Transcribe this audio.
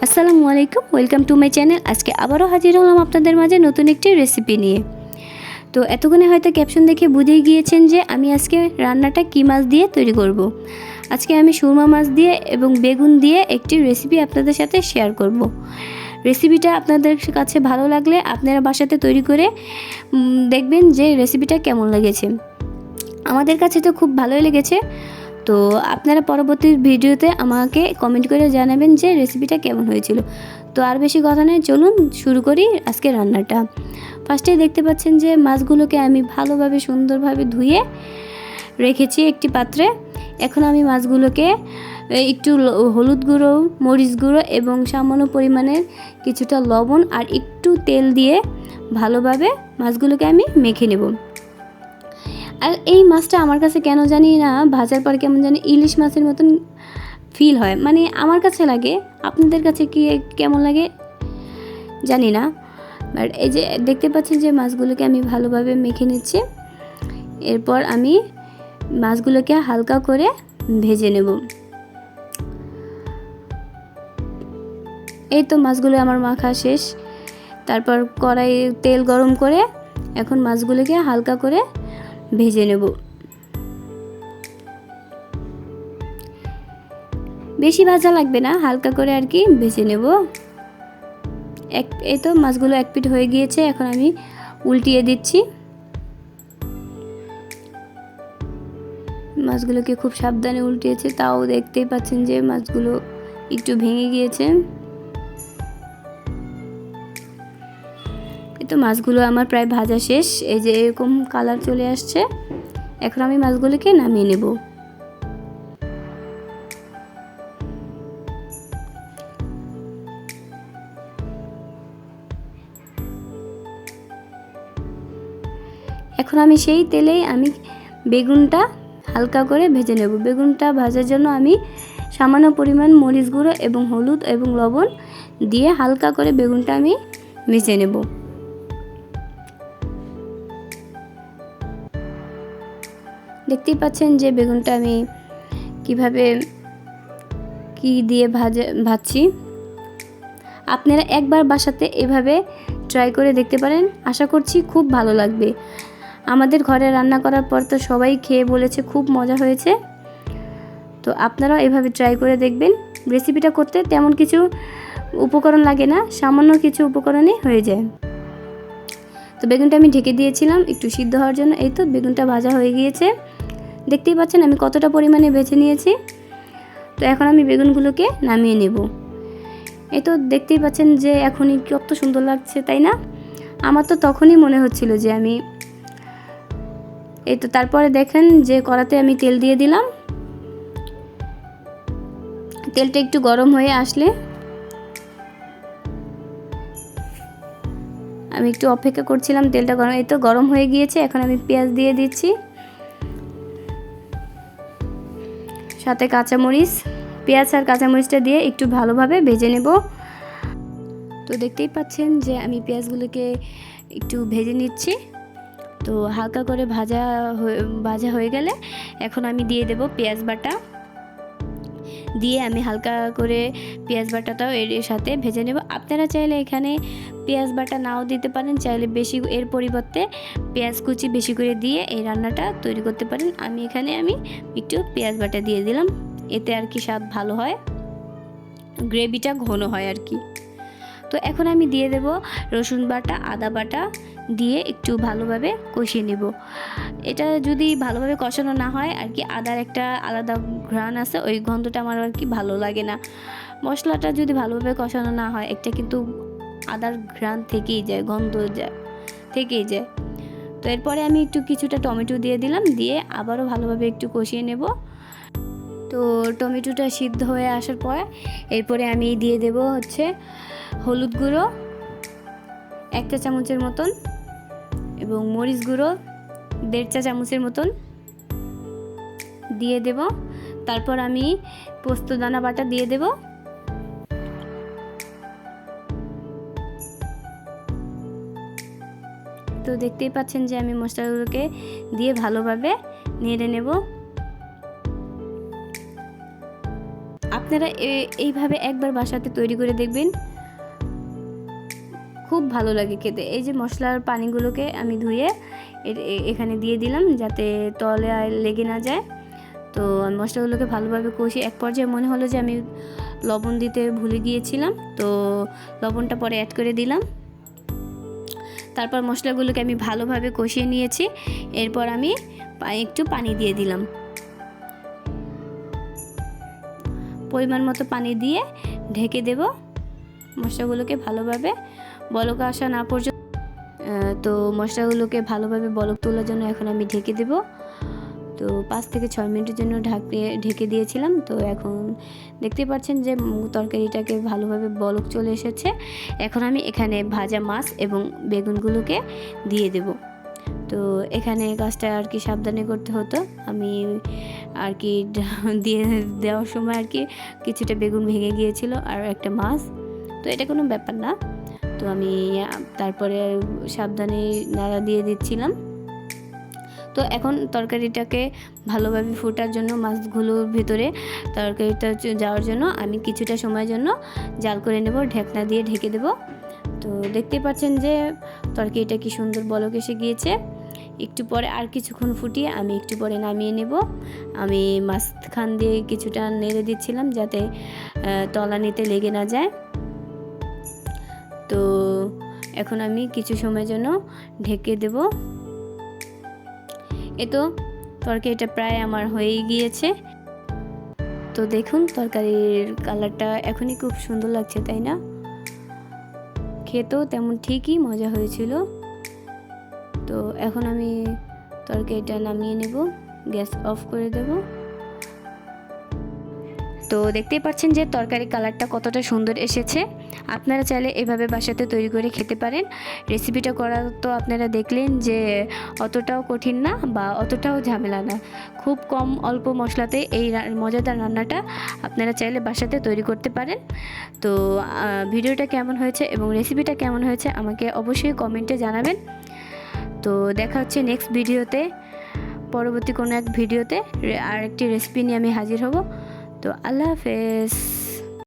আসসালামু আলাইকুম, welcome to my channel. আজকে আবারও হাজির হলাম আপনাদের মাঝে নতুন একটি রেসিপি নিয়ে। তো এতক্ষণে হয়তো ক্যাপশন দেখে বুঝেই গিয়েছেন যে আমি আজকে রান্নাটা কী মাছ দিয়ে তৈরি করব। আজকে আমি সুরমা মাছ দিয়ে এবং বেগুন দিয়ে একটি রেসিপি আপনাদের সাথে শেয়ার করব। রেসিপিটা আপনাদের কাছে ভালো লাগলে আপনারা বাসাতে তৈরি করে দেখবেন যে রেসিপিটা কেমন লেগেছে। আমাদের কাছে তো খুব ভালোই লেগেছে। তো আপনারা পরবর্তী ভিডিওতে আমাকে কমেন্ট করে জানাবেন যে রেসিপিটা কেমন হয়েছিল। তো আর বেশি কথা নয়, চলুন শুরু করি আজকে রান্নাটা। ফার্স্টেই দেখতে পাচ্ছেন যে মাছগুলোকে আমি ভালোভাবে সুন্দরভাবে ধুয়ে রেখেছি একটি পাত্রে। এখন আমি মাছগুলোকে একটু হলুদ গুঁড়ো, মরিচ গুঁড়ো এবং সামান্য পরিমাণের কিছুটা লবণ আর একটু তেল দিয়ে ভালোভাবে মাছগুলোকে আমি মেখে নেব। আর এই মাছটা আমার কাছে কেন জানি না ভাজার পর কেমন জানি ইলিশ মাছের মতন ফিল হয়, মানে আমার কাছে লাগে। আপনাদের কাছে কি কেমন লাগে জানি না। বাট এই যে দেখতে পাচ্ছেন যে মাছগুলোকে আমি ভালোভাবে মেখে নিচ্ছি। এরপর আমি মাছগুলোকে হালকা করে ভেজে নেব। এই তো মাছগুলো আমার মাখা শেষ। তারপর কড়াইয়ে তেল গরম করে এখন মাছগুলোকে হালকা করে ভেজে নেব। বেশি ভাজা লাগবে না, হালকা করে আর কি ভেজে নেব। এই তো মাছগুলো এক পিঠ হয়ে গিয়েছে, এখন আমি উল্টিয়ে দিচ্ছি। মাছগুলোকে খুব সাবধানে উল্টিয়েছে, তাও দেখতেই পাচ্ছেন যে মাছগুলো একটু ভেঙে গিয়েছে। এই তো মাছগুলো আমার প্রায় ভাজা শেষ। এই যে এরকম কালার চলে আসছে। এখন আমি মাছগুলোকে নামিয়ে নেব। এখন আমি সেই তেলেই আমি বেগুনটা হালকা করে ভেজে নেব। বেগুনটা ভাজার জন্য আমি সামান্য পরিমাণ মরিচ গুঁড়ো এবং হলুদ এবং লবণ দিয়ে হালকা করে বেগুনটা আমি ভেজে নেব। দেখতেই পাচ্ছেন যে বেগুনটা আমি কিভাবে কি দিয়ে ভাজছি। আপনারা একবার বাসাতে এভাবে ট্রাই করে দেখতে পারেন, আশা করছি খুব ভালো লাগবে। আমাদের ঘরে রান্না করার পর তো সবাই খেয়ে বলেছে খুব মজা হয়েছে। তো আপনারাও এভাবে ট্রাই করে দেখবেন। রেসিপিটা করতে তেমন কিছু উপকরণ লাগে না, সামান্য কিছু উপকরণে হয়ে যায়। তো বেগুনটা আমি ঢেকে দিয়েছিলাম একটু সিদ্ধ হওয়ার জন্য। এই তো বেগুনটা ভাজা হয়ে গিয়েছে, দেখতেই পাচ্ছেন আমি কতটা পরিমাণে বেছে নিয়েছি। তো এখন আমি বেগুনগুলোকে নামিয়ে নেব। এই তো দেখতেই পাচ্ছেন যে এখনই কত সুন্দর লাগছে, তাই না? আমার তো তখনই মনে হচ্ছিল যে আমি এই তো তারপরে দেখেন যে কড়াতে আমি তেল দিয়ে দিলাম। তেলটা একটু গরম হয়ে আসলে আমি একটু অপেক্ষা করছিলাম, তেলটা গরম। এই তো গরম হয়ে গিয়েছে, এখন আমি পেঁয়াজ দিয়ে দিচ্ছি, সাথে কাঁচামরিচ। পেঁয়াজ আর কাঁচামরিচটা দিয়ে একটু ভালোভাবে ভেজে নেব। তো দেখতেই পাচ্ছেন যে আমি পেঁয়াজগুলোকে একটু ভেজে নিচ্ছি। তো হালকা করে ভাজা হয়ে গেলে এখন আমি দিয়ে দেব পেঁয়াজ বাটা। দিয়ে আমি হালকা করে পেঁয়াজ বাটাটাও এর সাথে ভেজে নেব। আপনারা চাইলে এখানে পেঁয়াজ বাটা নাও দিতে পারেন, চাইলে বেশি এর পরিবর্তে পেঁয়াজ কুচি বেশি করে দিয়ে এই রান্নাটা তৈরি করতে পারেন। আমি এখানে একটু পেঁয়াজ বাটা দিয়ে দিলাম, এতে আর কি স্বাদ ভালো হয়, গ্রেভিটা ঘন হয় আর কি। তো এখন আমি দিয়ে দেব রসুন বাটা, আদা বাটা দিয়ে একটু ভালোভাবে কষিয়ে নেব। এটা যদি ভালোভাবে কষানো না হয় আর কি, আদার একটা আলাদা ঘ্রাণ আছে, ওই গন্ধটা আমার আর কি ভালো লাগে না। মশলাটা যদি ভালোভাবে কষানো না হয় একটা কিন্তু আদার ঘ্রাণ থেকেই যায়, গন্ধ থেকেই যায়। তো এরপরে আমি একটু কিছুটা টমেটো দিয়ে দিলাম, দিয়ে আবারও ভালোভাবে একটু কষিয়ে নেব। তো টমেটোটা সিদ্ধ হয়ে আসার পর এরপরে আমি দিয়ে দেব হচ্ছে হলুদ গুঁড়ো 1 চা চামচের মতন এবং মরিচ গুঁড়ো 1.5 চা চামচের মতন দিয়ে দেব। তারপর আমি পোস্তদানা বাটা দিয়ে দেব। তো দেখতেই পাচ্ছেন যে আমি মশলাগুলোকে দিয়ে ভালোভাবে নেড়ে নেব। আপনারা এইভাবে একবার বাসাতে তৈরি করে দেখবেন, খুব ভালো লাগে খেতে। এই যে মশলার পানিগুলোকে আমি ধুয়ে এখানে দিয়ে দিলাম যাতে তলে আর লেগে না যায়। তো আমি মশলাগুলোকে ভালোভাবে কষিয়ে এক পর্যায়ে মনে হলো যে আমি লবণ দিতে ভুলে গিয়েছিলাম, তো লবণটা পরে অ্যাড করে দিলাম। তারপর মশলাগুলোকে আমি ভালোভাবে কষিয়ে নিয়েছি। এরপর আমি একটু পানি দিয়ে দিলাম, পরিমাণ মতো পানি দিয়ে ঢেকে দেব। মশলাগুলোকে ভালোভাবে বলক আসা না পর্যন্ত, তো মশলাগুলোকে ভালোভাবে বলক তোলার জন্য এখন আমি ঢেকে দেব। তো 5 থেকে 6 মিনিটের জন্য ঢেকে দিয়েছিলাম। তো এখন দেখতে পাচ্ছেন যে তরকারিটাকে ভালোভাবে বলক চলে এসেছে। এখন আমি এখানে ভাজা মাছ এবং বেগুনগুলোকে দিয়ে দেব। তো এখানে কাজটা আর কি সাবধানে করতে হতো। আমি আর কি দিয়ে দেওয়ার সময় আর কি কিছুটা বেগুন ভেঙে গিয়েছিল আর একটা মাছ, তো এটা কোনো ব্যাপার না। তো আমি তারপরে সাবধানে নাড়া দিয়ে দিচ্ছিলাম। তো এখন তরকারিটাকে ভালোভাবে ফোটার জন্য, মাছগুলোর ভিতরে তরকারিটা যাওয়ার জন্য আমি কিছুটা সময়ের জন্য জাল করে নেব, ঢাকনা দিয়ে ঢেকে দেব। তো দেখতে পাচ্ছেন যে তরকারিটা কি সুন্দর বলক এসে গিয়েছে। একটু পরে আর কিছুক্ষণ ফুটিয়ে আমি একটু পরে নামিয়ে নেব। আমি মাঝখান দিয়ে কিছুটা নেড়ে দিচ্ছিলাম যাতে তলানিতে লেগে না যায়। তো এখন আমি কিছু সময়ের জন্য ঢেকে দেব। তো তরকারিটা প্রায় আমার হয়েই গিয়েছে। তো দেখুন তরকারির কালারটা এখনই খুব সুন্দর লাগছে, তাই না? খেতেও তেমন ঠিকই মজা হয়েছিল। তো এখন আমি তরকারিটা নামিয়ে নেব, গ্যাস অফ করে দেব। তো দেখতেই পাচ্ছেন যে তরকারি কালারটা কতটা সুন্দর এসেছে। আপনারা চাইলে এভাবে বাসাতে তৈরি করে খেতে পারেন। রেসিপিটা করা তো আপনারা দেখলেন যে অতটাও কঠিন না বা অতটাও ঝামেলা না, খুব কম অল্প মশলাতে এই মজাদার রান্নাটা আপনারা চাইলে বাসাতে তৈরি করতে পারেন। তো ভিডিওটা কেমন হয়েছে এবং রেসিপিটা কেমন হয়েছে আমাকে অবশ্যই কমেন্টে জানাবেন। তো দেখা হচ্ছে নেক্সট ভিডিওতে, পরবর্তী কোনো এক ভিডিওতে আরেকটি রেসিপি নিয়ে আমি হাজির হব। তো আল্লাহ হাফেজ।